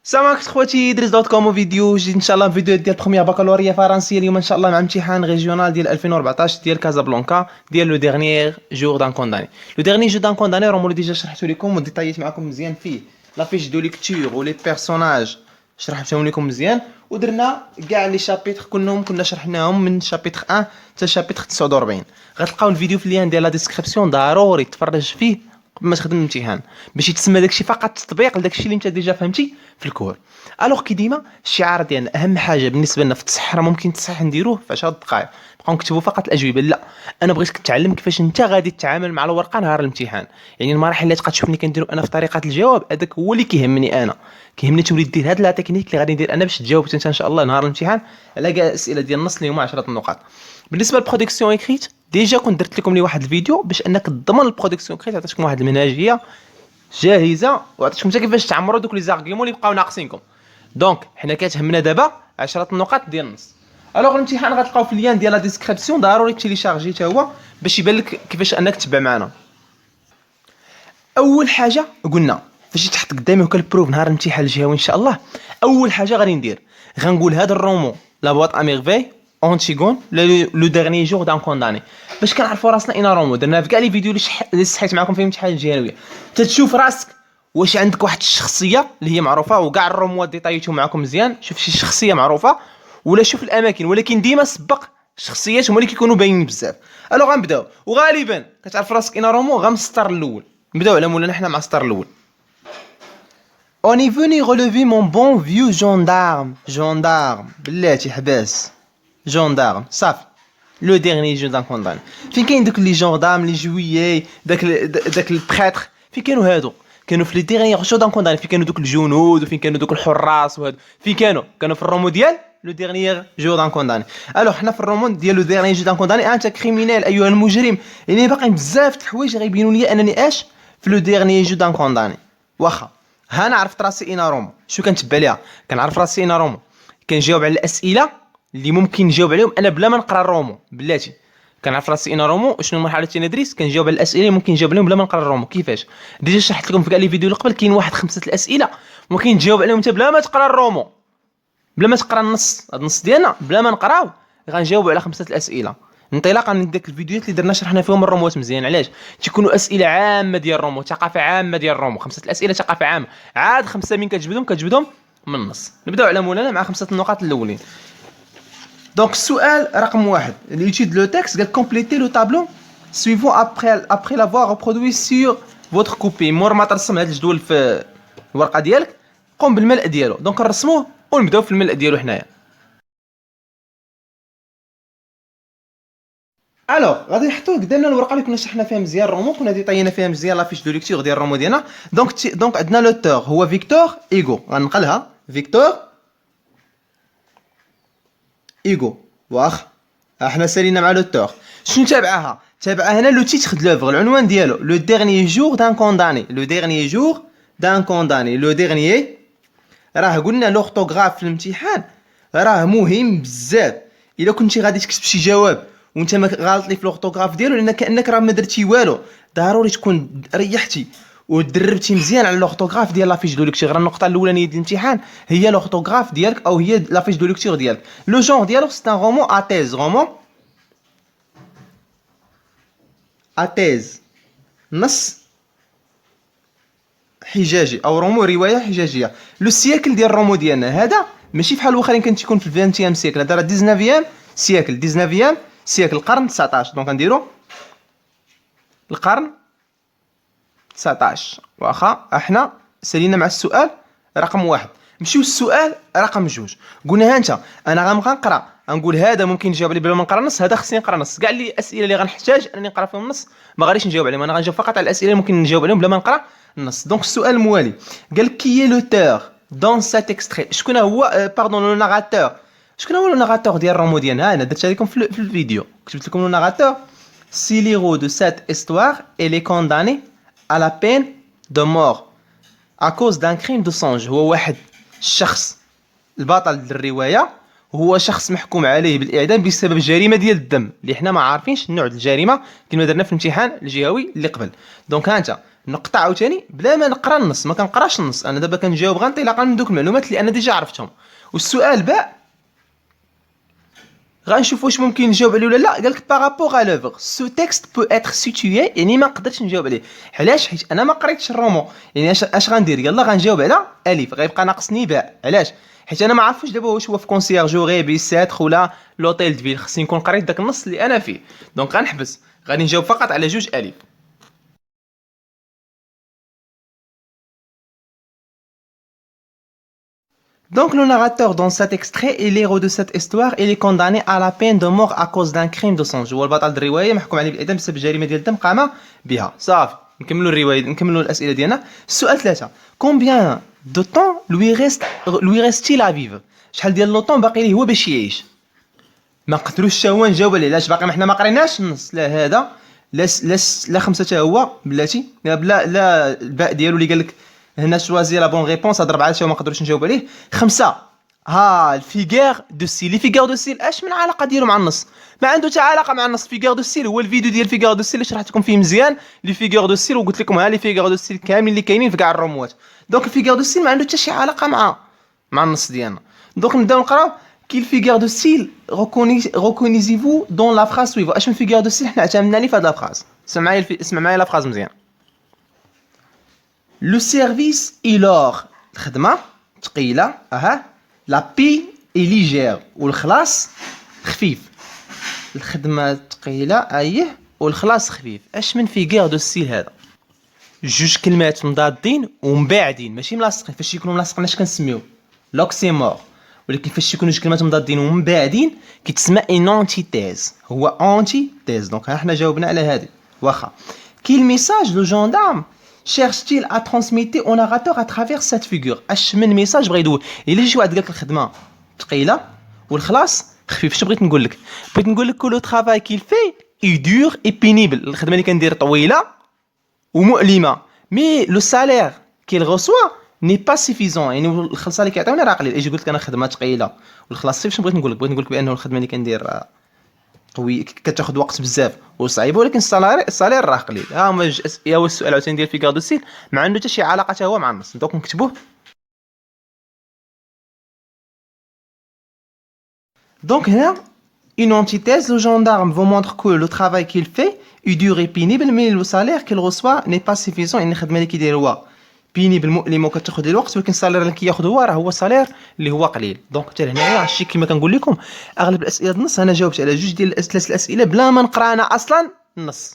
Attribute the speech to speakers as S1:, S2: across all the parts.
S1: السلام عليكم خواتي، دريس دوت كوم وفيديو جديد ان شاء الله. فيديو ديال بروميير بكالوريا فرنسيه اليوم ان شاء الله مع امتحان ريجيونال ديال 2014 ديال كازابلانكا ديال لو ديرنيير جور دان كونداني. لو ديرنيير جور دان كونداني راهم ديجا شرحته لكم وديتاييت معكم مزيان فيه لا فيش دو ليكتور ولي بيرسوناج، شرحتهم لكم مزيان ودرنا كاع لي شابيتر كلهم كنا شرحناهم من شابيتر 1 حتى شابيتر 49. غتلقاو الفيديو في اللين ديال لا ديسكريبسيون، ضروري تفرج فيه قبل ما تخدم الامتحان باش يتسمى داكشي فقط تطبيق لداكشي اللي انت ديجا فهمتي في الكور. الوغ كي ديما الشعار ديالنا اهم حاجه بالنسبه لنا في التصحيح راه ممكن التصحيح نديروه في 10 دقائق نبقاو نكتبوا فقط الاجوبه. لا، انا بغيتك تتعلم كيفاش انت غادي تتعامل مع الورقه نهار الامتحان. يعني المراحل اللي تبقى تشوفني كنديرو انا في طريقه الجواب هذاك هو اللي كيهمني. انا كيهمني تولي دير هاد لا تكنيك اللي غادي ندير انا باش تجاوب انت ان شاء الله نهار الامتحان على كاع الاسئله ديال النص اللي هما 10 النقاط. بالنسبه للبرودكسيون اكريت ديجا كنت درت لكم لي واحد الفيديو باش انك تضمن البرودكسيون اكريت، عطيتكم واحد المنهجيه جاهزه وعطيتكم حتى كيفاش تعمروا دوك لي زارغيومون اللي بقاو ناقصينكم. دونك حنا كتهمنا دابا 10 النقاط ديال النص. الوغ الامتحان غتلقاو في اللين ديال لا ديسكريبسيون، ضروري تيليشارجي حتى هو باش يبان لك كيفاش انك تتبع معنا. اول حاجه قلنا فاش تحط قدامي كالبروف نهار الامتحان الجهوي ان شاء الله، اول حاجه غادي ندير غنقول هذا الرومون لا بواط اميرفي اونتيغون لو ديرني جور دان كونداني باش كنعرفوا راسنا اين رومو. درنا في كاع لي فيديو اللي صحيت معكم في الامتحان الجهوي تتشوف راسك واش عندك واحد الشخصيه اللي هي معروفه وكاع الروموات ديطايتهم معكم مزيان. شوف شي شخصيه معروفه ولا شوف الاماكن، ولكن ديما سبق الشخصيات هما اللي كيكونوا باينين بزاف. الو غنبداو وغالبا كتعرف راسك اين رومو غا من السطر الاول. نبداو على مولانا حنا مع السطر الاول. On est venu relever mon bon vieux gendarme. Gendarme. بلاتي حباس. Gendarme. صافي. لو ديرني جو دان كوندان. فين كاين دوك لي جوندارم لي جويي داك البريتر فين كانوا هادو؟ كانوا في لي ديرني جو دان كوندان. فين كانوا دوك الجنود وفين كانوا دوك الحراس وهادو فين كانوا في الرومو ديال لو ديرنيير جو دان كونداني. الوغ حنا في الرومون ديال لو ديرنيير جو دان كونداني انت كريمينال ايها المجرم. يعني باقي بزاف د الحوايج غيبينوا لي انني اش في لو ديرنيير جو دان كونداني. واخا ها انا عرفت راسي اين رومو، شو كنتبع ليها؟ كنعرف راسي اين رومو كنجاوب على الاسئله اللي ممكن نجاوب عليهم انا بلا ما نقرا الرومو. بلاتي كنعرف راسي اين رومو وشنو المرحله اللي ندريس كنجاوب على الاسئله اللي ممكن نجاوب عليهم بلا ما نقرا الرومو. كيفاش؟ ديجا شرحت لكم في كاع لي فيديو اللي قبل كاين واحد 5 الاسئله ممكن تجاوب عليهم انت بلا ما تقرا الرومو، بلا ما تقرا النص. هذا النص ديالنا بلا ما نقراو غنجاوب على 5 الاسئله انطلاقا من داك الفيديوهات اللي درنا شرحنا فيهم الروموات مزيان. علاش؟ تيكونوا اسئله عامه ديال الرومو، ثقافه عامه ديال الرومو، 5 الاسئله ثقافه عامه. عاد 5 من كتجبدهم من النص. نبداو على مولانا مع 5 النقاط الاولين. دونك السؤال رقم 1 l'étude le texte قال compléter le tableau suivant après l'avoir reproduit sur votre copie. مور ما ترسم هذا الجدول في الورقه ديالك قم بالملء ديالو. دونك نرسموه ونبداو في الملء ديالو حنايا. الوغ غادي نحطوه قدامنا الورقه اللي كنا شرحنا فيها مزيان الرومو، كنا ديطاينا فيها مزيان لا فيش دو ليكتور ديال الرومو ديالنا. دونك عندنا لو تور هو فيكتور ايغو. غنقلها فيكتور ايغو. واخ احنا سالينا مع لو تور. شنو تابعها؟ تابعها هنا لو تيتر د لوفغ، العنوان ديالو لو ديرنيي جور دان كونداني. لو ديرنيي جور دان كونداني. لو ديرنيي راه قلنا لورتوغراف في الامتحان راه مهم بزاف. الا كنتي غادي تكتب شي جواب وانت ما غلط لي في لورتوغراف ديالو لان كانك راه ما درتي والو، ضروري تكون ريحتي ودربتي مزيان على لورتوغراف ديال لافيش دو ليكتور. النقطه الاولانيه ديال الامتحان هي لورتوغراف ديالك او هي لافيش دو ليكتور ديالك. لو جونغ ديالو سي ان رومون اتيز. رومون اتيز نص حجاجي او رومو روايه حجاجيه. لو سياكل ديال الرومو ديالنا هذا ماشي بحال الاخرين كان تيكون في الفانتيام سيكل، هذا راه 19 سيكل. 19 سيكل القرن 19. دونك غنديرو القرن 19. واخا احنا سالينا مع السؤال رقم 1. نمشيو للسؤال رقم 2. قلنا ها انت انا غنبقى نقرا نقول هذا ممكن نجاوب عليه بلا ما نقرا النص، هذا خصني نقرا النص. كاع لي الاسئله اللي غنحتاج انني نقرا فيهم النص ما غاديش نجاوب عليهم، انا غنجاوب فقط على الاسئله اللي ممكن نجاوب عليهم بلا ما نقرا النص. دونك السؤال الموالي قال كي لو تور دون سات اكستري. شكون هو باردون لو ناراتور؟ شكون هو لو ناراتور ديال الرومو ديالنا؟ انا درتها لكم في الفيديو كتبت لكم لو ناراتور سي ليرو دو سات استوار اي كونداني à la peine de mort à cause d'un crime de sang. هو واحد الشخص البطل الروايه هو شخص محكوم عليه بالاعدام بسبب جريمه ديال الدم اللي حنا ما عارفينش النوع ديال الجريمه كما درنا في الامتحان الجهوي اللي قبل. دونك ها انت نقطع عاوتاني بلا ما نقرا النص، ما كنقراش النص، انا دابا كنجاوب غير انطلاقا من دوك المعلومات اللي انا ديجا عرفتهم. والسؤال باء غنشوف واش ممكن نجاوب عليه ولا لا. قالك بارابور ا لوفر سو تيكست بو اتر سيتوي، يعني ما قدرتش نجاوب عليه. علاش؟ حيت انا ما قريتش الرومون. يعني اش غندير؟ يلا غنجاوب على الف، غيبقى ناقصني باء. علاش؟ حيت انا ما عرفتش دابا واش هو في كونسيرجوري بيساتر ولا لوطيل دو فيل، خصني نكون قريت داك النص اللي انا فيه. دونك غنحبس، غادي نجاوب فقط على جوج الف. Donc le narrateur dans cet extrait est l'héros de cette histoire, il est condamné à la peine de mort à cause d'un crime de sang. هو البطل الروايه محكوم عليه بالاعدام بسبب جريمه ديال الدم قام بها. صافي نكملوا الروايه، نكملوا الاسئله ديالنا. السؤال 3: combien de temps lui reste-t-il à vivre؟ شحال ديال لو طون باقي ليه هو باش يعيش؟ ما قدروش حتى هو نجاوب عليه، علاش؟ باقي حنا ما قريناش النص. لا هذا لا خمسه حتى هو بلاتي، لا الباء ديالو اللي قال لك هنا شوازي لا بون ريبونس، هاد 4 ما قدروش نجاوب عليه. 5 ها الفيغار دو سيل. لي فيغار دو سيل اش من علاقه ديالو مع النص؟ ما عنده حتى علاقه مع النص. فيغار دو سيل هو الفيديو ديال فيغار دو سيل اللي شرحت لكم فيه مزيان لي فيغار دو سيل، وقلت لكم ها لي فيغار دو سيل كاملين اللي كاينين في كاع الروموات. دونك الفيغار دو سيل ما عنده حتى شي علاقه مع النص ديالنا. دونك نبداو نقراو. كي فيغار دو سيل reconnaissez-vous dans la phrase suivante؟ اش من فيغار دو سيل حنا اعتمدنا عليه في هاد لا فراز؟ اسمع معايا لا فراز مزيان. لو سيرفيس اي لور، الخدمه ثقيله، لا بي اي ليجير، والخلاص خفيف. الخدمه ثقيله اييه والخلاص خفيف. اش من فيغار دو سيل هذا؟ جوج كلمات مضادين ومباعدين، ماشي ملاصقين. فاش يكونوا ملاصقين اش كنسميو؟ لوكسيمور. ولكن فاش يكونوا جوج كلمات مضادين ومباعدين كيتسمى ان انتيتيز. هو انتيتيز. دونك ها حنا جاوبنا على هذه. واخا كي ميساج لو جوندارم cherche-t-il à transmettre au narrateur à travers cette figure؟ اش من ميساج بغا يدوي؟ الا شي واحد قال لك الخدمه ثقيله والخلاص خفيف، اش بغيت نقول لك؟ بغيت نقول لك لو travail qu'il fait est dur et pénible. الخدمه اللي كندير طويله ومؤلمه. مي لو سالير qu'il reçoit n'est pas suffisant، يعني الخلصه اللي كيعطيونا راه قليل. اجي قلت لك انا خدمه ثقيله والخلاص خفيف، شنو بغيت نقول لك؟ بغيت نقول لك بانه الخدمه اللي كندير قوي كتاخذ وقت بزاف وصعيبه، ولكن الصالير راه قليل. ها هما هو السؤال عاوتاني ديال فيغار دو سيل، ما عنده حتى شي علاقه حتى هو مع النص. دونك نكتبوه. دونك هنا une antithèse, le gendarme vous montre que le travail qu'il fait est dur et pénible, mais le salaire qu'il reçoit n'est pas suffisant. يعني الخدمه اللي كيدير هو بينيبل مؤلم وكتاخذ الوقت، ولكن الصالير اللي كياخذ هو راه هو صالير اللي هو قليل. دونك حتى هنايا هادشي كما كنقول لكم اغلب الاسئله النص انا جاوبت على جوج ديال ثلاث الاسئله بلا ما نقرا انا اصلا النص.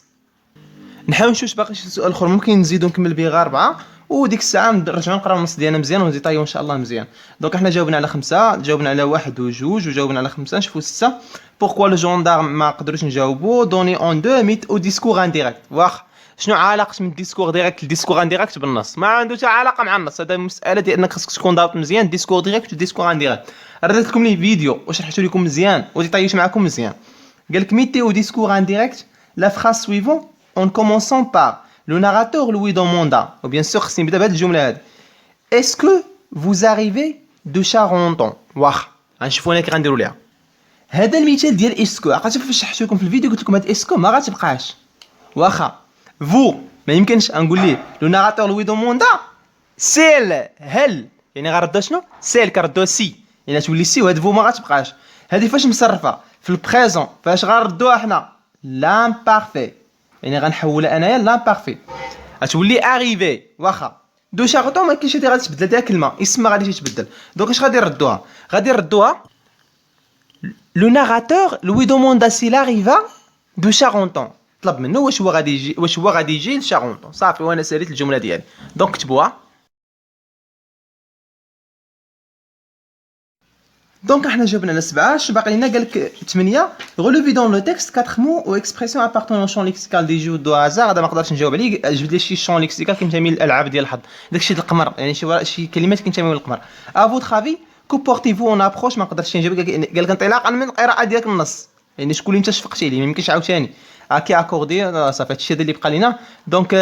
S1: نحاول نشوف باقي شي سؤال اخر ممكن نزيدو نكمل به غير 4، وديك الساعه نرجعو نقراو النص ديالنا مزيان ونزيطايو ان شاء الله مزيان. دونك احنا جاوبنا على 5، جاوبنا على 1 و2 وجاوبنا على 5. نشوفو 6. بوركوا لو جوندارم ما قدروش نجاوبو؟ دوني اون دو ميت او ديسكور انديريكت. واخ شنو علاقه من الديسكور ديريكت للديسكور انديريكت بالنص؟ ما عنده حتى علاقه مع النص. هذا مساله ديال انك خاصك تكون ضابط مزيان ديسكور ديريكت وديسكور انديريكت. رديت لكم ليه فيديو وشرحته لكم مزيان وديطايوش معكم مزيان. قال لك ميتي او ديسكور انديريكت لا فراس سويفون en commençant par le narrateur lui demanda, ou bien sûr خصني نبدا بهاد الجمله هادي: est-ce que vous arrivez de Charenton؟ واخ غنشوفوا انا كي غنديروا ليها. هذا المثال ديال اسكو عقلتوا فاش شرحت لكم في الفيديو قلت لكم هاد اسكو ما غاتبقاش. واخا فو ما يمكنش نقول ليه لو ناراتور لوي دوموندا سيل هل، يعني غنردو شنو؟ سيل كردو سي، يعني تولي سي، وهاد فو ما غاتبقاش. هادي فاش مصرفه في البريزون فاش غنردوها حنا لامبارفي، يعني غنحولها انايا لامبارفي غتولي اريفي. واخا دو شارطون ما كاينش اللي غادي تبدل ديها كلمه اسم ما غاديش يتبدل. دونك اش غادي نردوها؟ غادي نردوها لو ناراتور لوي دوموندا سي لاريفا دو شارونطون. طلب منه واش هو غادي يجي لشارونطون. صافي وانا ساليت الجمله ديالي. دونك كتبوها. دونك احنا جاوبنا على 7. اش باقي لنا؟ قالك 8 ريلوفي دون لو تيكست 4 مو او اكسبرسيون ابارتون او شون ليكسيكال دي جو دو هازار. هذا ما قدرتش نجاوب عليه. جبد لي شي شون ليكسيكال كينتمي للالعاب ديال الحظ، داكشي ديال القمر، يعني شي كلمات كينتميو للقمر. ا فوت خافي كوبورتيفو اون ابروش. ما قدرتش نجاوب. قالك انطلاقا من القراءه ديالك النص، يعني شكون اللي انت شفقتي عليه ما يمكنش عاوتاني اكي اكوردي. صافي هادشي هذا اللي بقى لينا. دونك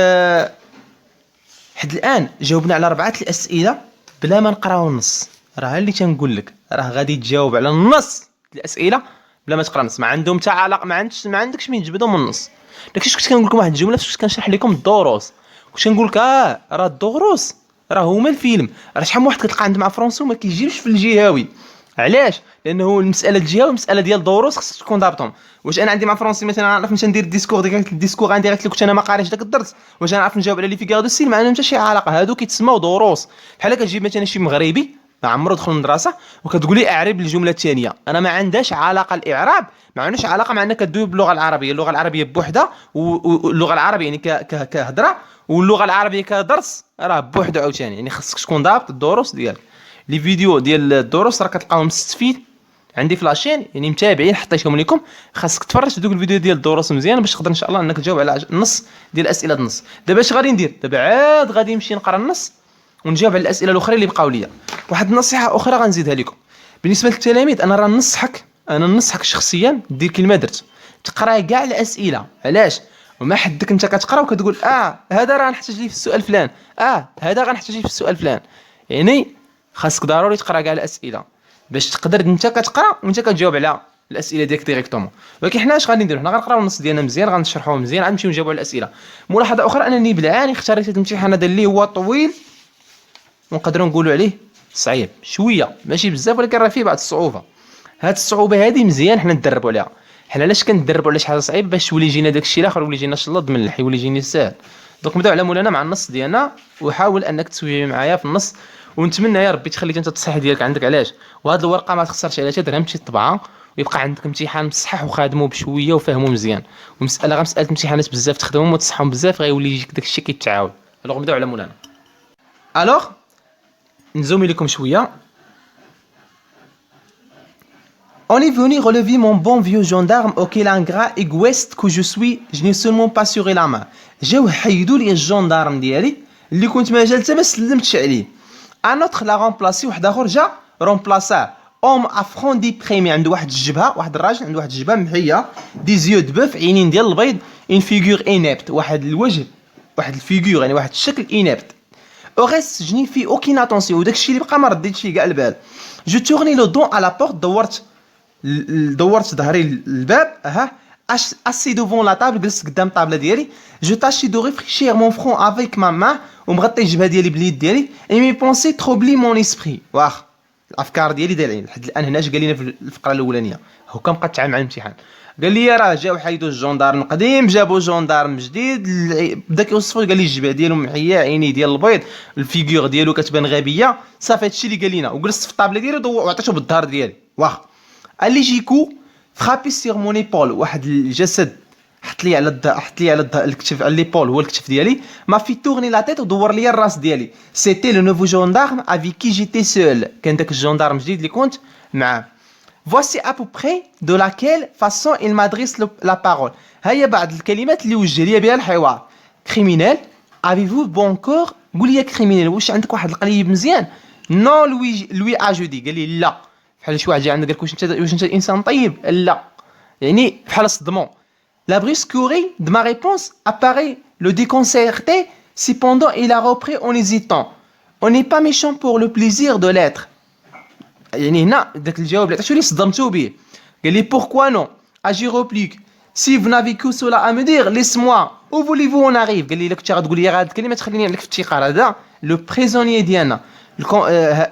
S1: حد الان جاوبنا على 4 الاسئله بلا ما نقراو النص. راه اللي تنقول لك راه غادي تجاوب على النص الاسئله بلا ما تقرا النص. ما عندهم حتى علاقه، ما عندكش من تجبدهم من النص. داكشي كنت كنقول لكم واحد الجمله فاش كنت كنشرح لكم الدروس، كنت نقول لك راه الدروس راه هما الفيلم. راه شحال من واحد كتلقى عنده مع فرونسي وما كيجيبش في الجهوي. علاش؟ لانه المساله الجهوي المساله ديال الدروس خصك تكون ضابطهم. واش انا عندي مع فرونسي مثلا نعرف نمشي ندير الديسكور ديال الديسكور انديريكت اللي كنت انا ما قاريش داك الدرس؟ واش انا نعرف نجاوب على لي فيغار دو ستيل؟ ما عندهم حتى شي علاقه. هادو كيتسموا دروس. بحال كتجيب مثلا شي مغربي ما عمرو دخل المدرسه وكتقول لي اعرب الجمله الثانيه، انا ما عندهاش علاقه الاعراب، ما عندوش علاقه مع انك كدوي باللغه العربيه. اللغه العربيه بوحدها واللغه العربيه يعني كهضره واللغه العربيه كدرس راه بوحدو عاوتاني. يعني خصك تكون ضابط الدروس ديالك. لي فيديو ديال الدروس راه كتلقاهم مستفيد عندي في لاشين، يعني متابعين حطيتهم لكم. خاصك تفرج في دوك الفيديو ديال الدروس مزيان باش تقدر ان شاء الله انك تجاوب على النص ديال الاسئله النص. دابا اش غادي ندير؟ دابا عاد غادي نمشي نقرا النص ونجاوب على الاسئله الاخرى اللي بقاو ليا. واحد النصيحه اخرى غنزيدها لكم بالنسبه للتلاميذ، انا راه ننصحك شخصيا دير كلمه درت، تقرا كاع الاسئله. علاش؟ وما حدك انت كتقرا وكتقول هذا راه نحتاج ليه في السؤال فلان، هذا غنحتاج ليه في السؤال فلان. يعني خاصك ضروري تقرا كاع الاسئله باش تقدر انت كتقرا وانت كتجاوب على الاسئله ديالك ديريكتومون. ولكن حنا اش غادي نديرو؟ حنا غنقراو النص ديالنا مزيان، غنشرحوه مزيان، غنمشيو نجاوبوا على الاسئله. ملاحظه اخرى انني بالعاني اختاريت هذا الامتحان هذا اللي هو طويل ونقدروا نقولوا عليه صعيب شويه، ماشي بزاف ولكن راه فيه بعض الصعوبه. هاد الصعوبه هذه مزيان حنا ندربوا عليها. حنا علاش كندربوا على شي حاجه صعيبه؟ باش يولي يجينا داك الشيء الاخر يولي يجينا شلط ملح، يولي يجيني ساهل. دونك نبداو على مولانا مع النص ديالنا، وحاول انك تسوي معايا في النص، ونتمنى يا ربي تخلي انت التصحيح ديالك عندك. علاش؟ وهاد الورقه ما تخسرش عليها درهم، تمشي تطبعها ويبقى عندك امتحان مصحح وخادمه بشويه وفهمه مزيان. ومساله غير مساله امتحانات بزاف تخدمهم وتصحهم بزاف غيولي يجيك داك الشيء كيتعاود. الوغ نبداو على مولانا. الوغ نزومي لكم شويه. On est venu relever mon bon vieux gendarme auquel ingrat égoïste que je n'ai seulement pas serré la main. جاو حيدوا لي الجندارم ديالي اللي كنت ما جا حتى ما سلمتش عليه. ان اوتر لا رومبلاسي، واحد اخر جا رومبلاساه. اوم افرون دي بريمي، عنده واحد الجبهه، واحد الراجل عنده واحد الجبهه محيه، دي زيو دو بوف، عينين ديال البيض، ان فيغور انابت، واحد الوجه، واحد الفيغور يعني واحد الشكل انابت. او ريست جني في اوكين اتونسيون، وداك الشيء اللي بقى ما رديتش فيه كاع البال. جو تورني لو دون على بورت، دورت ظهري للباب. اسي دوفون لا طابل، جلست قدام الطابله ديالي. جو تاشي دو ريفريشير مون فرون افيك ما مان، ومغطي الجبهه ديالي باليد ديالي. اي مي بونسي تروبلي مون اسبري، واخ الافكار ديالي دايرين لحد الان. هنا اش قال لنا في الفقره الاولانيه، هو كان بقى تعامل مع الامتحان. قال لي راه جاو حيدوا الجندارم قديم، جابوا جندارم جديد، بدا كيوصفو، قال لي الجبهه ديالو محيه، عيني ديال البيض، الفيغور ديالو كتبان غبيه. صافي هادشي اللي قال لنا. وجلست في الطابله ديالي وعطيتو بالظهر ديالي. واخ اليجيكو فرابي سيغ مون ايبول، واحد الجسد حط لي على الكتف، على ليبول هو الكتف ديالي. ما في تورني لا تيت، ودور لي الراس ديالي. سيتي لو نوفو جوندارم افيك كي جيتي سول، كان داك الجوندارم جديد اللي كنت معاه. Voici à peu près de laquelle façon il m'adresse la parole. هيا بعض الكلمات اللي وجه لي بها الحوار. كريمينال، avez-vous bon corps؟ قول لي كريمينال، واش عندك واحد القليب مزيان؟ نو لوي اجودي، قال لي لا. بحال شي واحد جا عندك قال لك واش انت انسان طيب؟ لا، يعني بحال صدمون. La brusquerie de ma réponse apparaît le déconcerté. Cependant il a repris en hésitant. On n'est pas méchant pour le plaisir de l'être. يعني هنا داك الجواب اللي عطيتو لي صدمتو به. قال لي بوركوا نو اجي روبليك سي فو نافي كو سولا ا مو دير ليس موا او فوليفو اون اريف. قال لي الا كنت غتقول لي هاد الكلمه تخليني عليك في التيقار. هذا لو بريزونيي ديالنا،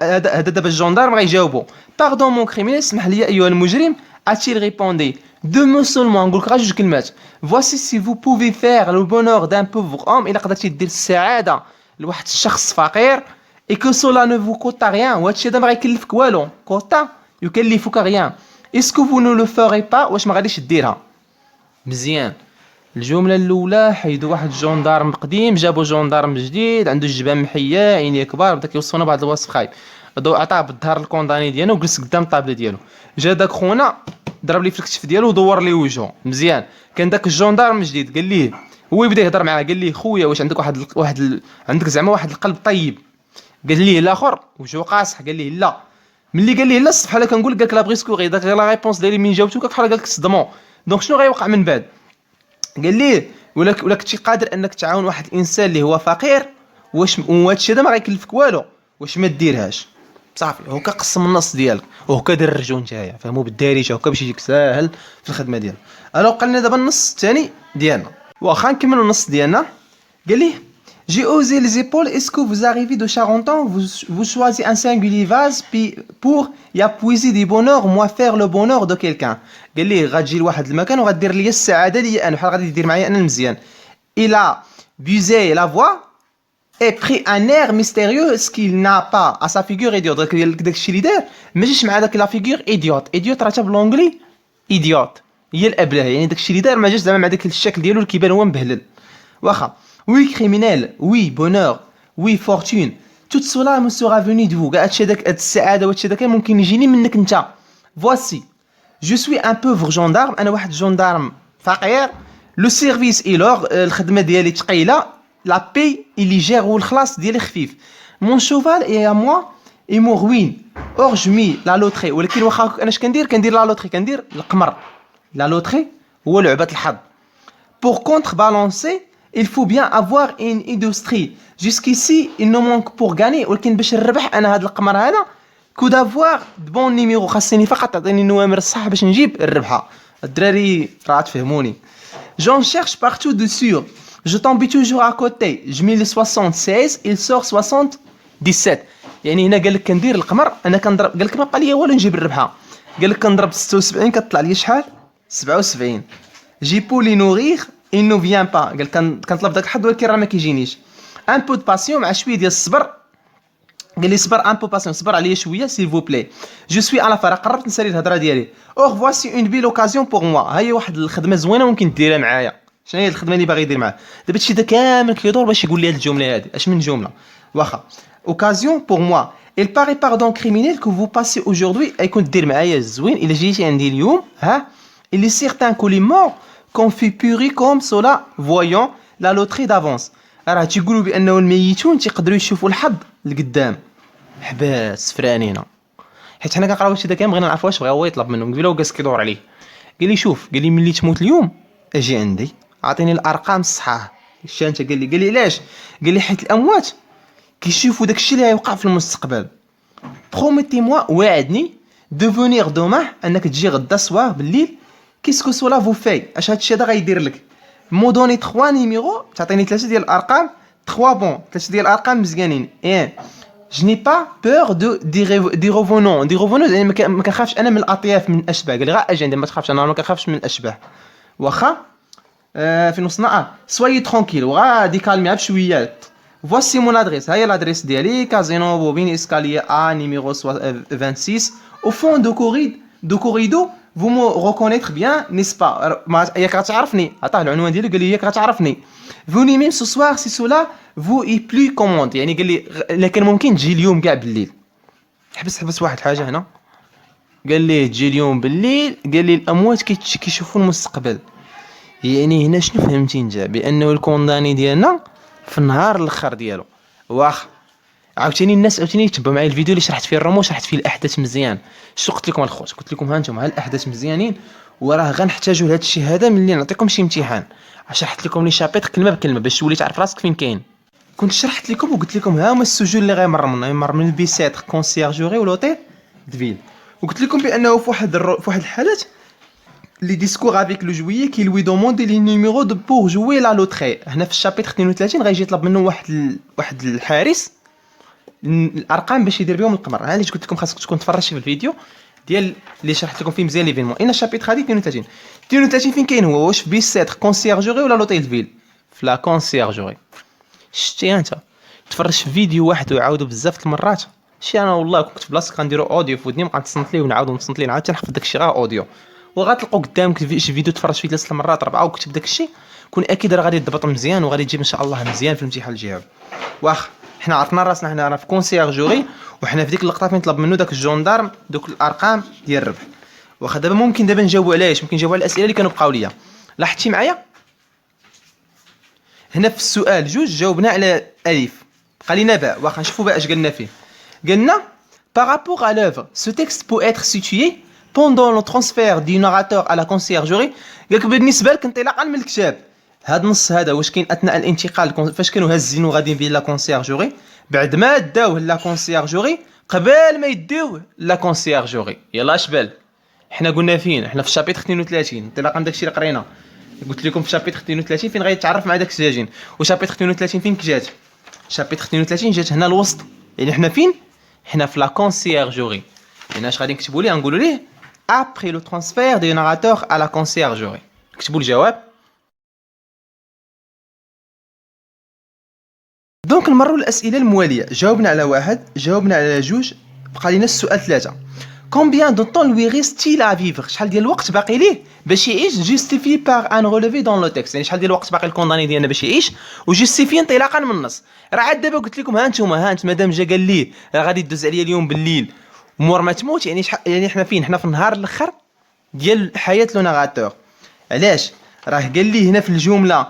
S1: هذا دابا الجندارم غيجاوبو. باردون مون كريمينال، اسمح لي ايها المجرم. اتيل ريبوندي دو مو سولمون، نقول لك غير جوج كلمات. فواسي سي فو بوفي فير لو بونور دان بوفر اوم، الا قدرتي دير السعاده لواحد الشخص فقير. Et que cela ne vous coûte rien. وهادشي هذا ما غيكلفك والو. كوتا يكلفك rien. Est-ce que vous ne le ferez pas؟ واش ما غاديش ديرها؟ مزيان. الجمله الاولى، حيدوا واحد الجندارم قديم، جابوا جندارم جديد، عنده الجبهه محيه، عينيه كبار، بدا كيوصفنا بعض الوصف خايب. عطاه بالظهر الكونداني ديالو وجلس قدام الطابله ديالو. جا داك خونا ضرب لي في الكتف ديالو ودور لي وجهه. مزيان. كان داك الجندارم جديد قال ليه، هو يبدا يهضر معاه، قال ليه خويا واش عندك عندك زعما واحد القلب طيب؟ قال ليه الاخر وجهو قاصح، قال ليه لا. ملي قال ليه لا الصف بحال كنقول قال لك لا بريسكوري، داك لا ريبونس ديالي من جاوبتو بحال قال لك صدمون. دونك شنو غيوقع من بعد؟ قال ليه ولا كنتي قادر انك تعاون واحد الانسان اللي هو فقير، واش هادشي هذا ما غيكلفك والو، واش ما ديرهاش؟ صافي هو كقسم النص ديالك وهو كدرجو نتايا، فهموا بالدارجه هكا باش يجيك ساهل في الخدمه ديالك. الو قال لنا دابا النص الثاني ديالنا، واخا نكملوا النص ديالنا. قال ليه J'ai osé les épaules. Est-ce que vous arrivez de Charenton, vous choisissez un singulier vase pour y appuyer du bonheur, moi faire le bonheur de quelqu'un. قال لي غتجي لواحد المكان وغدير لي السعاده ليا انا بحال غادي دير معايا انا المزيان. Il a busé la voix et pris un air mystérieux ce qu'il n'a pas à sa figure idiote. داك الشيء اللي دار ما جاش مع داك لا فيغور ايديوت راه تا بالونجلي ايديوت هي الابله. يعني داك الشيء اللي دار ما جاش زعما مع داك الشكل ديالو اللي كيبان هو مبهلل. واخا oui criminel oui bonheur oui fortune tout cela me sera venu de vous. كاع هادشي داك السعاده وهادشي داك ممكن يجيني منك انت. voici je suis un pauvre gendarme. انا واحد جندارم فقير. لو سيرفيس ايلور الخدمه ديالي ثقيله. لا بي اللي جير والخلاص ديالي خفيف. مون شوفال اي ا موا اي مو روين اور جمي لا لوتري. ولكن واخا انا اش كندير لا لوتري كندير القمر. لا لوتري هو لعبه الحظ. pour contrebalancer il faut bien avoir une industrie. jusqu'ici il ne manque pour gagner. ولكن باش نربح انا هذا القمر هذا كو دافوار بون نيميرو. خاصني فقط تعطيني النوامر الصح باش نجيب الربحه. الدراري راه تفهموني. j'en cherche partout de sûr. je tombe toujours à côté. je mets le 76 il sort 77. يعني هنا قال لك كندير القمر انا كنضرب. قال لك ما بقى لي والو نجيب الربحه. قال لك كنضرب 76 كطلع لي شحال 77. جي بولي نورير il ne vient pas. قال كنطلب داك الحظ ولكن راه ما كيجينيش. ان بو دو باسيون مع شويه ديال الصبر. قال لي صبر ان بو باسيون صبر عليا شويه سيل فو بلي. جو سوي على فرا قربت نسالي الهضره ديالي. اور فواسي اون بيل اوكازيون بور موا. ها هي واحد الخدمه زوينه ممكن ديرها معايا. شنو هي الخدمه اللي باغي يدير معاه دابا هادشي دا كامل كيدور باش يقول لي هاد الجمله هادي. اش من جمله واخا اوكازيون بور موا. il paraît pardon criminel que vous passez aujourd'hui. يكون دير معايا الزوين الا جيتي عندي اليوم. ها il est certain que les morts qu'on fait purée comme cela voyant la loterie d'avance. راه تيقولوا بانه الميتون تيقدروا يشوفوا الحظ لقدام. حباس فرانينا حيت حنا كنقراو هادشي دا كامل بغينا نعرفوا واش بغا هو يطلب منهم. قبيله وكاس كيدور عليه قال لي شوف قال لي ملي تموت اليوم اجي عندي عطيني الارقام الصحاح. اش انت قال لي علاش. قال لي حيت الاموات كيشوفوا داكشي اللي غيوقع في المستقبل. بروميتي موا وعدني دو فونير دوماه انك تجي غدا الصباح بالليل كيسكو سولا فو في. اش هادشي هذا غيدير لك مو دوني 3 نيميرو تعطيني 3 ديال الارقام 3 بون 3 ديال الارقام مزيانين. je n'ai pas peur دي revenants يعني ما كنخافش انا من الاطياف من الاشباح. قال لي غا اجي عندي ما تخافش انا ما كنخافش من الاشباح. واخا في نصنا سوي ترونكيل وغادي كالمي بشويه. voici mon adresse. هاي l'adresse ديالي كازينو بوبين اسكاليي ا نيميرو 26 au fond de corrido. vous me reconnaître bien n'est-ce pas. ياك غتعرفني. عطاه العنوان ديالو قال لي ياك غتعرفني. venez même ce soir si cela vous est plus commode. يعني قال لي لكن ممكن تجي اليوم كاع بالليل. حبس واحد الحاجه هنا. قال لي تجي اليوم بالليل. قال لي الاموات كيشوفوا المستقبل. يعني هنا شنو فهمتي نتا بانه الكونداني ديالنا في النهار الاخر ديالو. واخ عاوتاني الناس يتبعوا معايا الفيديو اللي شرحت فيه الرموز شرحت فيه الاحداث مزيان. شنو قلت لكم الخوت قلت لكم ها انتم ها الاحداث مزيانين وراه غنحتاجوا لهذا الشيء هذا ملي نعطيكم شي امتحان. شرحت لكم لي شابيتر كلمه بكلمه باش تولي تعرف راسك فين كاين. كنت شرحت لكم وقلت لكم ها هما السجون اللي غيمر من البيسيتر كونسيرجوري ولوتيل دفيل. وقلت لكم بانه في واحد الحالات لي ديسكور افيك لو جويي كي لوي دوموندي لي نيميرو دو بور جوي لا لوتري. هنا في الشابيتر 32 غيجي يطلب منه واحد الحارس الارقام باش يدير بهم القمر. ها اللي قلت لكم خاصك تكون تفرجتي في الفيديو ديال اللي شرحت لكم فيه مزيان ليفينمون. اين الشابيتر هذه 32 فين كاين هو واش في بيسيتر كونسيرجوري ولا لوتيل فيل. في لا كونسيرجوري. شتي انت تفرج في فيديو واحد وعاودو بزاف المرات. شي انا والله كنت في بلاصتك غنديرو اوديو في ودني نبقى نتصنت ليه ونعاود نتصنت ليه نعاود تنحفظ داكشي غير اوديو. وغتلقاو قدامك شي فيديو تفرج فيه 3 المرات 4 وكتب داكشي كون اكيد راه غادي تضبط مزيان وغادي تجيب ان شاء الله مزيان في الامتحان الجاي. واخ حنا عرفنا راسنا حنا راه في كونسيرجوري وحنا في ديك اللقطه فين طلب منه داك الجندارم دوك الارقام ديال الربح. واخا دابا ممكن نجاوبوا علاش ممكن نجاوبوا على الاسئله اللي كانوا بقاو ليا. لاحظتي معايا هنا في السؤال جوج جاوبنا على الف بقى لينا باء. واخا نشوفوا باء اش قالنا فيه. قالنا par rapport à l'œuvre ce texte peut être situé pendant le transfert du narrateur à la conciergerie. قالك بالنسبه لك انطلاقا من الكتاب هذا النص هذا واش كاين اثناء الانتقال فاش كانوا هازينو غاديين بين لا كونسيرجوري بعد ما داوه لا كونسيرجوري قبل ما يديوه لا كونسيرجوري. يلا اش بال حنا قلنا فين حنا في الشابيتر 32 انطلاقا من داكشي اللي قرينا قلت لكم في شابيتر 32 فين غيتعرف مع داك السجاجين. وشابيتر 32 فين جات؟ شابيتر 32 جات هنا الوسط، يعني حنا فين؟ حنا في لا كونسيرجوري. يعني اش غادي نكتبوا ليه؟ نقولوا ليه ابري لو ترانسفير دو ناراتور à la conciergerie. نكتبوا الجواب. دونك نمروا للاسئله المواليه. جاوبنا على واحد، جاوبنا على جوج، بقى لينا السؤال ثلاثه. كومبيان دو طون لوي ريستيل ا فيفر؟ شحال ديال الوقت باقي ليه باش يعيش؟ جوستيفي بار ان ريليفي دون لو تيكست، يعني شحال ديال الوقت باقي الكونداني ديالنا باش يعيش، وجوستيفي انطلاقا من النص. راه عاد دابا قلت لكم ها انتم، ها انت مادام جا قال ليه راه غادي دوز عليا اليوم بالليل مور ما تموت، يعني شحال، يعني حنا فين؟ حنا في النهار الاخر ديال حياه لو ناراتور. علاش؟ راه قال لي هنا في الجمله،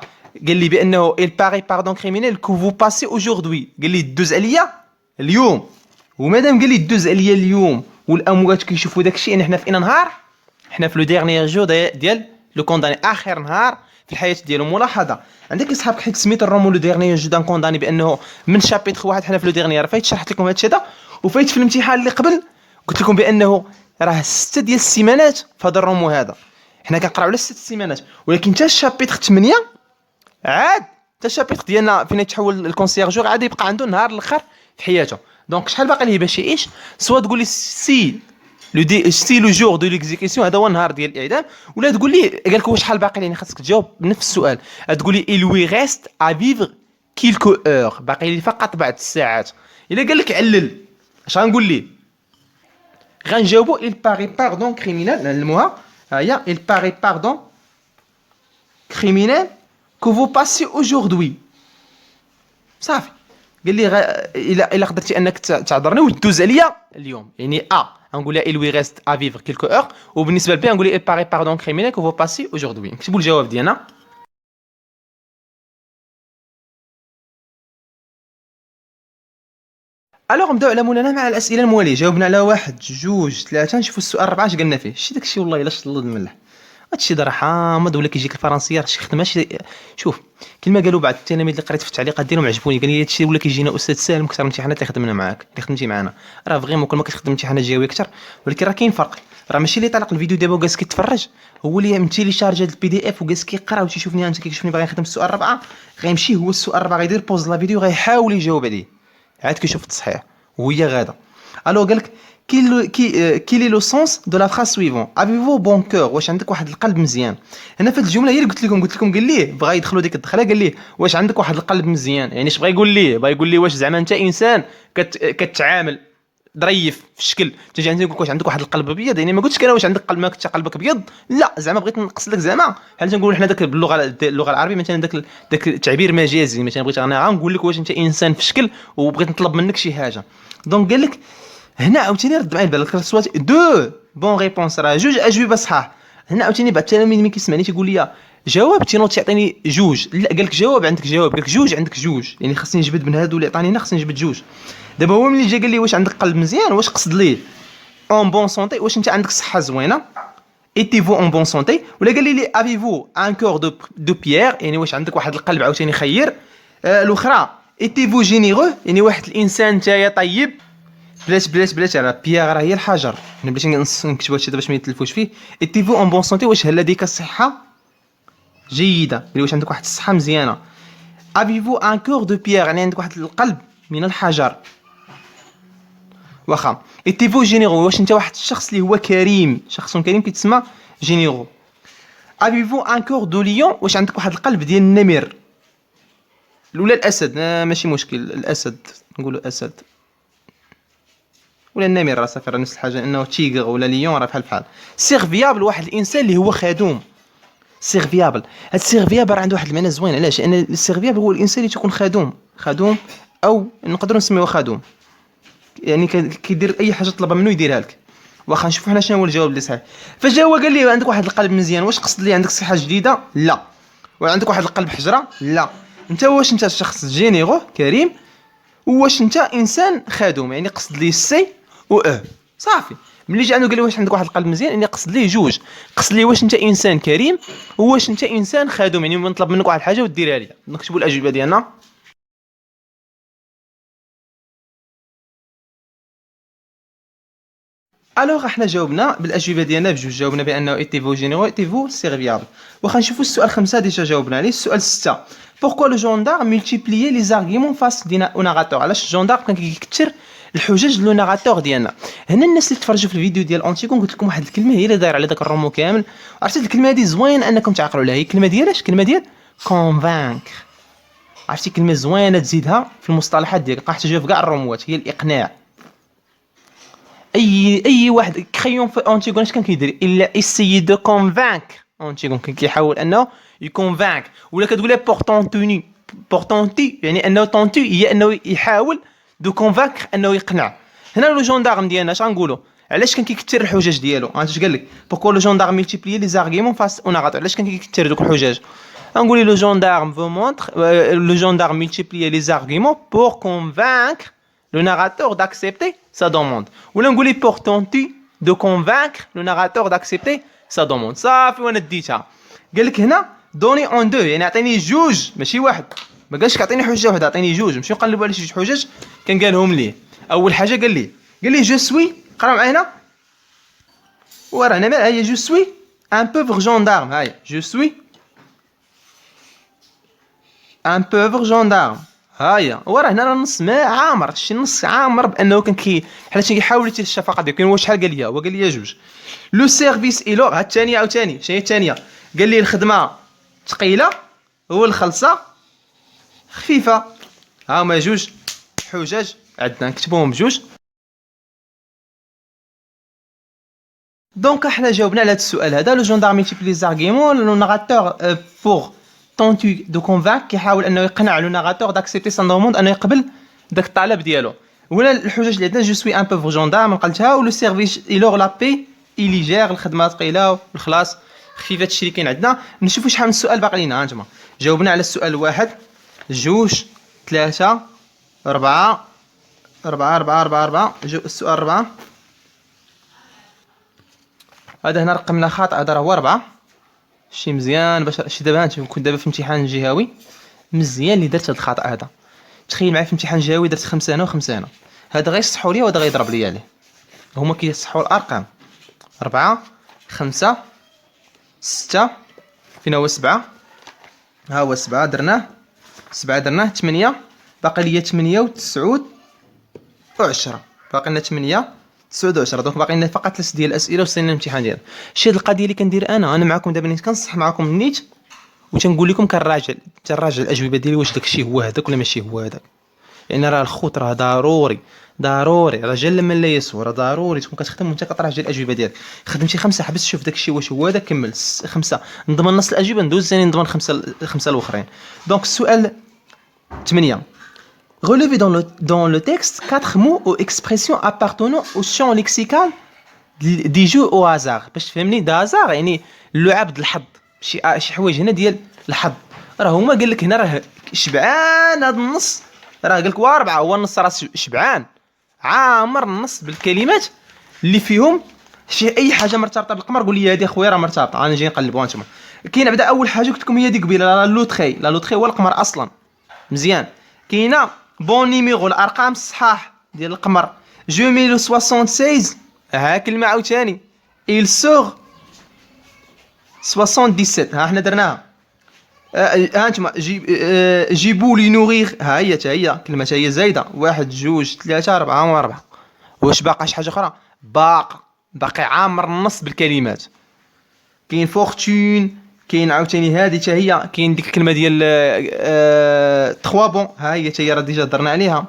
S1: قال لي بانه il paraît pardon criminel que vous passez aujourd'hui، قال لي دوز عليا اليوم. ومادام قال لي دوز عليا اليوم والاموات كيشوفوا داك الشيء، يعني حنا في اين نهار؟ حنا في لو ديرنيير جو ديال لو كونداني، اخر نهار في الحياه ديالو. ملاحظه عندك اصحابك حيت سميت الرومو لو ديرنيير جو دان كونداني بانه من شابيتر واحد حنا في لو ديرنيير. فايت شرحت لكم هادشي هذا، وفايت في الامتحان اللي قبل قلت لكم بانه راه 6 ديال السيمانات في هذا الرومو هذا. حنا كنقراو على 6 سيمانات، ولكن حتى الشابيتر 8 عاد حتى الشابيتر ديالنا فين يتحول الكونسيرجور عاد يبقى عنده النهار الاخر في حياته. دونك شحال باقي ليه باش يعيش؟ سوا تقول لي سي لو جور دو ليكزيكسيون هذا هو النهار ديال الاعدام، ولا تقول لي قال لك شحال باقي ليه. يعني خاصك تجاوب بنفس السؤال. تقول لي il lui reste à vivre quelques heures، باقي ليه فقط بعض الساعات. الا قال لك علل اش غنقول ليه؟ غنجاوبو il paraît pardon criminel، نعلموها ها هي il paraît pardon criminel que vous passez aujourd'hui. صافي. قال لي الا قدرتي انك تعذرني وتدوز عليا اليوم، يعني غنقول لها il lui reste à vivre quelques heures، وبالنسبه لبي غنقول لها il paraît pardon criminel que vous passez aujourd'hui. نكتبوا الجواب ديالنا. الوغ نبداو على مولانا مع الاسئله المواليه. جاوبنا على واحد، جوج، ثلاثه. نشوفوا السؤال الرابع اش قلنا فيه. شتي داكشي والله الا شلل الملح. هادشي دا راه حامض، ولا كيجيك الفرنسيه راه شي خدمه شي. شوف كلمه قالوا بعض التلاميذ اللي قريت في التعليقات ديالهم عجبوني، قال لي هادشي ولا كيجينا استاذ سالم اكثر من الامتحانات اللي خدمنا معاك، اللي خدمتي معنا. راه فريمون كل ما كتخدم امتحانات جاوي اكثر، ولكن راه كاين فرق. راه ماشي اللي طلق الفيديو دابا وجالس كيتفرج هو اللي من تيليشارج هاد البي دي اف وجالس كيقرا وتيشوفني انت كيشوفني باغي نخدم السؤال الرابعه، غيمشي هو السؤال الرابعه غيدير بوز لا فيديو غيحاول يجاوب عليه عاد كيشوف التصحيح وهي غاده. الو قالك كيلي لو سونس دو لا فراس سويفون افيفو بون كور؟ واش عندك واحد القلب مزيان؟ هنا في هذه الجمله هي اللي قلت لكم قال ليه بغا يدخلوا ديك الدخله، قال ليه واش عندك واحد القلب مزيان؟ يعني اش بغا يقول ليه؟ بغا يقول ليه واش زعما انت انسان كتعامل ظريف في الشكل تجي عندي نقول واش عندك واحد القلب ابيض؟ يعني ما قلتش انا واش عندك قلب، ما كنت قلبك ابيض، لا زعما بغيت نقص لك زعما بحال تنقولوا حنا داك اللغه العربيه مثلا داك التعبير مجازي. مثلا بغيت انا غنقول لك واش انت انسان في الشكل وبغيت نطلب منك شي حاجه. دونك قال لك هنا عاوتاني رد معايا البال سوات دو بون ريبونس، راه جوج اجوبه صحاح. هنا عاوتاني بعض التلاميذ ملي كيسمعني تيقول لي جواب تينوض تعطيني جوج، لا قال لك جواب عندك جواب، قال لك جوج عندك جوج، يعني خاصني نجبد من هادو اللي عطاني هنا، خاصني نجبد جوج. دابا هو ملي جا قال لي واش عندك قلب مزيان، واش قصد ليه اون بون سونتي، واش انت عندك صحه زوينه ايتيفو اون بون سونتي، ولا قال لي افيفو ان كور دو بيير، يعني واش عندك واحد القلب عاوتاني خير. الاخرى ايتيفو جينيرو، يعني واحد الانسان نتايا طيب. بلاش راه بيير راه هي الحجر، يعني بلاش نكتبوا هادشي باش ما يتلفوش فيه. ايتيفو اون بون سونتي، واش هل لديك الصحه جيده، يعني واش عندك واحد الصحه مزيانه. افيفو ان كور دو بيير، يعني عندك واحد القلب من الحجر. واخا ايتيفو جينيرو، واش انت واحد الشخص اللي هو كريم، شخص كريم كيتسمى جينيرو. افيفو ان كور دو ليون، واش عندك واحد القلب ديال النمر. الاولى الاسد ماشي مشكل، الاسد نقولوا اسد ولا النمر راه صافي راه نفس الحاجه، انه تيغر ولا ليون راه بحال سيرفيابل، واحد الانسان اللي هو خدوم. سيرفيابل، هاد سيرفيابل عنده واحد المعنى زوين. علاش؟ لان السيرفيابل هو الانسان اللي تكون خدوم او نقدروا نسميوه خدوم، يعني كيدير اي حاجه طلبها منه يديرها لك. واخا نشوفوا حنا شنو هو الجواب اللي صحيح. فجا هو قال لي عندك واحد القلب مزيان، واش قصد لي عندك صحه جديده؟ لا. وعندك واحد القلب حجره؟ لا. انت واش انت شخص جينيرو كريم، واش انت انسان خدوم، يعني قصد لي سي و صافي. ملي جا عنده قال لي واش عندك واحد القلب مزيان، يعني قصد ليه جوج، قصد ليه واش انت انسان كريم واش انت انسان خدوم، يعني نطلب منك واحد الحاجه وديرها لي. نكتبوا الاجوبه ديالنا. الوغ احنا جاوبنا بالاجوبه ديالنا بجوج، جاوبنا بانه ايتي فو جينيرو ايتي فو سيرفيابل. واخا نشوفوا السؤال 5 ديجا جاوبنا عليه. السؤال 6 بوركوا لو جوندار مولتيبليي لي زارغيومون فاس دينا او ناراتور، علاش الجوندار كان كيكثر الحجج لو ناراتور ديالنا. هنا الناس اللي تفرجوا في الفيديو ديال اونتيغون قلت لكم واحد الكلمه هي اللي دايره على داك الرومو كامل، عرفتي الكلمه هذه زوين انكم تعقلوا عليها، هي الكلمه ديال اش؟ الكلمه ديال كونفانكر. عرفتي كلمه زوينه تزيدها في المصطلحات ديالك، راح تجيها في كاع الروموات، هي الاقناع. اي واحد كريون في اونتيغون اش كان كيدير؟ الا اسيي دو كونفانك. اونتيغون كان كيحاول انه يكونفانك. ولا كتقول لها بورتونتوني، بورتونتي يعني انه طونتي هي انه يحاول دو كونفانك انه يقنع. هنا لو جوندارم ديالنا اش غنقولوا؟ علاش كان كيكثر الحجج ديالو؟ عرفت اش قال لك؟ بوكو لو جوندارم ملتيبليي لي زارغيمون فاس اون ناراتور، علاش كان كيكثر دوك الحجج؟ غنقول لو جوندارم فو مونتر لو جوندارم ملتيبليي لي زارغيمون بور كونفانكر le narrateur d'accepter sa demande. ولا نقولي pour tenter de convaincre le narrateur d'accepter sa demande. صافي وانا ديتها. قال لك هنا دوني اون دو، يعني عطيني جوج ماشي واحد. ما قالش عطيني حجه واحده، عطيني جوج. ماشي نقلبوا على شي جوج حجج كان قالهم ليه. اول حاجه قال لي جو سوي، قراو معايا هنا ورانا مال هي جو سوي ان بوفر جوندارم. هاي جو سوي ان بوفر جوندارم. هاهي وراه هنا راه النص ما عامر، شي نص عامر بانه كان بحال كيحاول يتي الشفقه ديالو. كاين هو شحال قال لي؟ هو قال لي جوج. لو سيرفيس اي لوغ. ها الثانيه عاوتاني شنو هي الثانيه؟ قال لي الخدمه ثقيله والخلصه خفيفه. ها هما جوج حجج عندنا نكتبوهم بجوج. دونك احنا جاوبنا على هذا السؤال هذا. لو جوندار ملتيبلي زارغيمون لو ناراتور بور تونتي دو كونفاك، كيحاول انه يقنع لو ناراتور داكسيبتي سان دوموند، انه يقبل داك الطلب ديالو. ولا الحجج اللي عندنا جو سوي ان بوفر جوندارم قلتها، ولو سيرفيس ايلور لا بي إلي جير، الخدمه ثقيله والخلاص خفيفه. هادشي اللي كاين عندنا. نشوفوا شحال من السؤال باقي لينا. هانتوما جاوبنا على السؤال واحد، جوج، ثلاثة، أربعة، السؤال 4. هذا هنا رقمنا خاطئ، هذا راه هو 4. شي مزيان باش شي دابا كنت دابا في امتحان جهوي، مزيان اللي درت هذا الخطا هذا. تخيل معايا في امتحان جهوي درت 5 هنا و5 هنا، هذا غيصحوا لي وهذا غيضرب لي عليه. هما كيصحوا الارقام 4 5 6. فين هو 7؟ ها هو 7 درناه، 7 درناه 8. باقي ليا 8 و9 و10. باقي لنا 8 9 و10. دونك باقي لنا فقط 3 ديال الاسئله وسالينا الامتحان ديالنا. شي هاد القضيه اللي كندير انا معكم دابا، نيت كنصح معكم النيت وتنقول لكم كنراجع الاجوبه ديالي واش داكشي هو هذاك ولا ماشي هو هذاك. يعني راه الخوت راه ضروري رجال لما لا يسوى، راه ضروري تكون كتخدم وانت كتراجع الاجوبه ديالك. خدمتي 5 حبس شوف داكشي واش هو هذاك، كمل 5 نضمن نص الاجوبه، ندوز ثاني نضمن 5 الاخرين. دونك السؤال 8. Relevez dans le texte 4 mots ou expressions appartenant au champ lexical دي جو او هازار. باش تفهمني دا هازار يعني اللعب د الحظ، شي حوايج هنا ديال الحظ. راه هما قال لك هنا راه شبعان هذا النص، راه قال لك 4 هو النص راه شبعان عامر النص بالكلمات اللي فيهم شي اي حاجه مرتبطه بالقمر. قول لي هذه اخويا راه مرتبطه، انا جاي نقلبوا هانتوما. كاين بعدا اول حاجه قلت لكم هي دي قبيله لا لوتري هو القمر اصلا. مزيان. كاينه بون نيميرو الارقام الصحاح ديال القمر. جو مي لو 76. ها كلمه عاوتاني il sort 77. ها حنا درناها. ها انتما جيبوا لي نورير. ها هي حتى هي كلمه هي زايده. 1 2 3 4 و4. واش باقا شي حاجه اخرى؟ باقي عامر النص بالكلمات. كاين فورتون، كاين عاوتاني هذه حتى هي، كاين ديك الكلمه ديال 3 بون. ها هي حتى هي راه ديجا درنا عليها.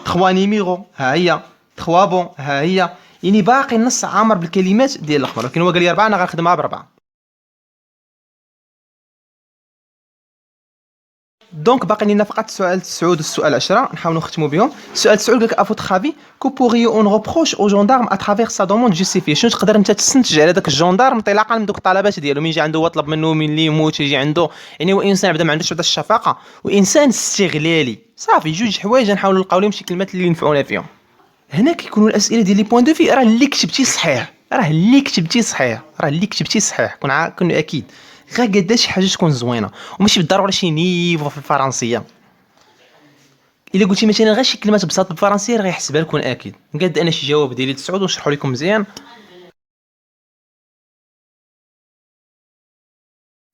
S1: 3 نيميرو. ها هي 3 بون. ها هي يعني باقي النص عامر بالكلمات ديال القمر. ولكن هو قال لي 4 انا غنخدمها ب4. دونك باقي لنا فقط السؤال 9 والسؤال 10 نحاولوا نختموا بهم. السؤال 9 قال لك افوت خافي كو بوريو اون روبروش او جوندارم اترافير سا دوموند جوستيفي. شنو تقدر انت تستنتج على داك الجوندارم انطلاقا من دوك الطلبات ديالو؟ من يجي عنده هو طلب منه من اللي يموت يجي عنده، يعني هو انسان بدا ما عندوش هذا الشفقه وانسان استغلالي. صافي جوج حوايج نحاولوا نلقاو لهم شي كلمات اللي ينفعونا فيهم. هنا كيكونوا الاسئله ديال لي بوين دو في. راه اللي كتبتي صحيح، كون اكيد غا قدا شي حاجه تكون زوينه وماشي بالضروره شي نيفو في الفرنسيه. الا قلتي مثلا غير شي كلمات بساط بالفرنسيه راه غيحسبها لكم اكيد. نقاد انا شي جواب ديالي لتسعود ونشرحوا لكم مزيان.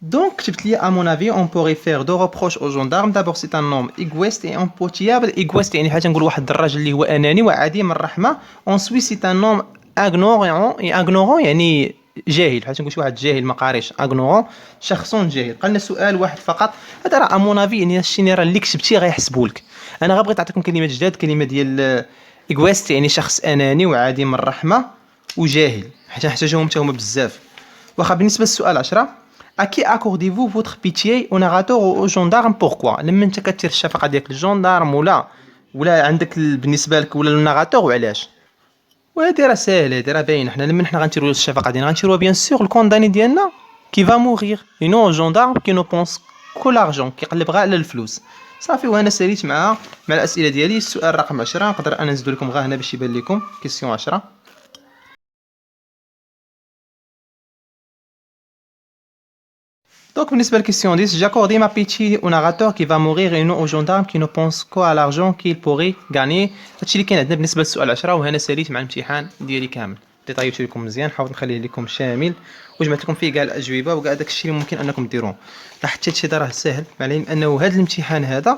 S1: Donc, كتبت لي à mon avis on pourrait faire deux reproches aux gendarmes. D'abord c'est un homme égoïste et impitoyable. égoïste يعني بحال تنقول واحد الراجل اللي هو اناني وعديم الرحمه. Ensuite c'est un homme ignorant et ignorant يعني جاهل، بحال تنقول شي واحد جاهل ما قاريش. ignorant شخص جاهل. قالنا سؤال واحد فقط. هذا راه à mon avis يعني هادشي راه اللي كتبتي غيحسبوا لك. انا غير بغيت نعطيكم كلمات جداد. كلمه ديال égoïste يعني شخص اناني وعديم الرحمه وجاهل، حيت نحتاجوهم حتى هما بزاف. واخا بالنسبه للسؤال 10، à qui accordez-vous votre pitié au narrateur ou au gendarme pourquoi؟ لما انت كثير الشفقه ديالك للجندارم ولا عندك بالنسبه لك ولا للناراتور وعلاش؟ وهادي راه ساهله، هادي راه باين. حنا لما حنا غنتيروا الشفقه ديالنا غنتيروها بيان سور الكونداني ديالنا كي فا موغير اي نو الجندارم كي نو بونس كو لارجون كيقلب غير على الفلوس. صافي وانا ساليت مع الاسئله ديالي. السؤال رقم 10 نقدر انا نزيد لكم غير هنا باش يبان لكم. كيسيون 10. Donc, بالنسبة للكيسيون 10, j'accorde ma pitié au narrateur qui va mourir et non au gendarme qui ne pense qu'à l'argent qu'il pourrait gagner. هادشي اللي كاين عندنا بالنسبة للسؤال 10. وهنا ساليت مع الامتحان ديالي كامل اللي طيبت لكم مزيان. حاولت نخليه لكم شامل وجمعت لكم فيه كاع الأجوبة وكاع داكشي اللي ممكن أنكم ديروه. راه حتى هادشي راه ساهل، مع العلم أنه هذا الامتحان هذا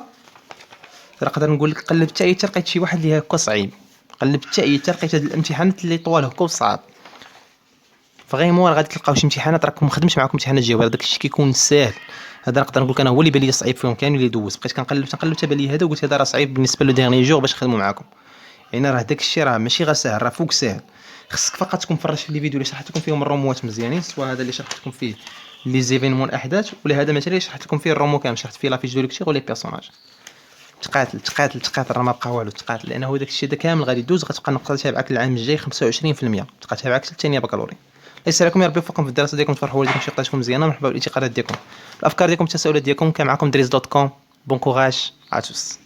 S1: راه نقدر نقول لك قلبت حتى لقيت شي واحد اللي هكا صعيب. قلبت حتى لقيت هاد الامتحانات اللي طوال هكا وصعاب. فريمون غادي تلقاو شي امتحانات راكم خدمت معاكم امتحانات جواب داك الشيء كيكون ساهل. هذا نقدر نقول لك انا هو اللي بان لي صعيب فيهم كامل اللي دوز. بقيت كنقلب تبان لي هذا وقلت هذا راه صعيب بالنسبه لو ديرني جور باش نخدموا معاكم. يعني راه داك الشيء راه ماشي غير ساهل، راه فوق ساهل. خصك فقط تكون فرج في لي فيديو اللي شرحت لكم فيهم الروموات مزيانين، سواء هذا اللي شرحت لكم فيه لي زيفينمون الاحداث ولا هذا مثلا اللي شرحت لكم فيه الرومو كامل. شرحت فيه لا فيش دو ليكتور ولي بيرسوناج. تقاتل راه ما بقى والو. تقاتل لانه داك الشيء كامل غادي يدوز. غتبقى النقطه تاعك العام الجاي 25%. تبقى تابعك الثانيه بكالوري. ليس عليكم يا ربي يوفقكم في الدراسه ديالكم، تفرحوا والديكم شي قضاتكم مزيانه. مرحبا بالانتقادات ديالكم، الافكار ديالكم، التساؤلات ديالكم. كان معكم دريس دوت كوم. بون كوراج ا توس.